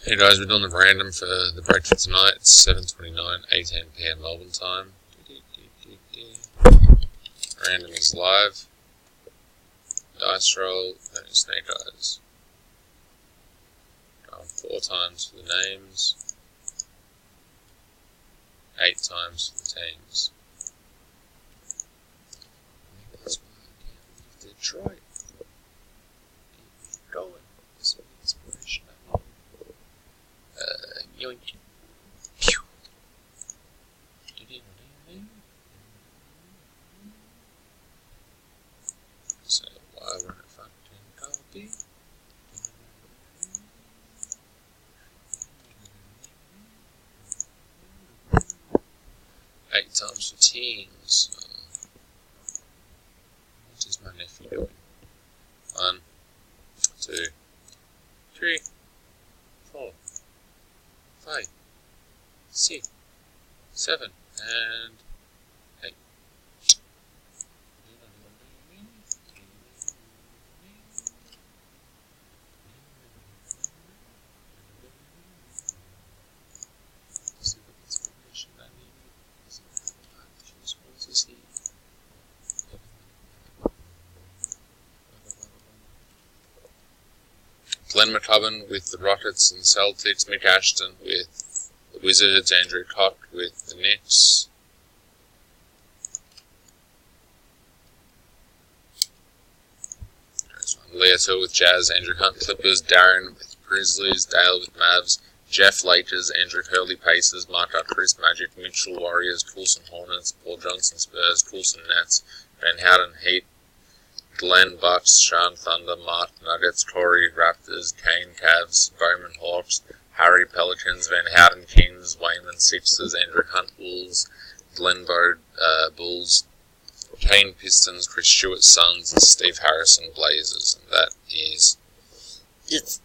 Hey guys, we're doing the random for the break for tonight. It's 7:29, 18 PM Melbourne time. Random is live. Dice roll, no snake eyes. 4 times for the names. 8 times for the teams. That's why I can't leave Detroit. Keep going. This will be inspiration. Yoink. Pew. So, why run a fucking copy? 8 times for teams. What is my nephew doing? 1, 2, 3, 4, 5, 6, 7, and 8. 'Glenn McCubbin with the Rockets and Celtics, Mick Ashton with the Wizards, Andrew Cott with the Knicks. Leotel with Jazz, Andrew Hunt Clippers, Darren with Grizzlies, Dale with Mavs, Jeff Lakers, Andrew Hurley Pacers, Mark Chris Magic, Mitchell Warriors, Coulson Hornets, Paul Johnson Spurs, Coulson Nets, Van Houten Heat, Glenn Bucks, Sean Thunder, Mark Nuggets, Corey Raptors, Kane Cavs, Bowman Hawks, Harry Pelicans, Van Houten Kings, Wayman Sixers, Andrew Hunt Bulls, Glenn Bode Bulls, Kane Pistons, Chris Stewart Suns, and Steve Harrison Blazers. And that is it.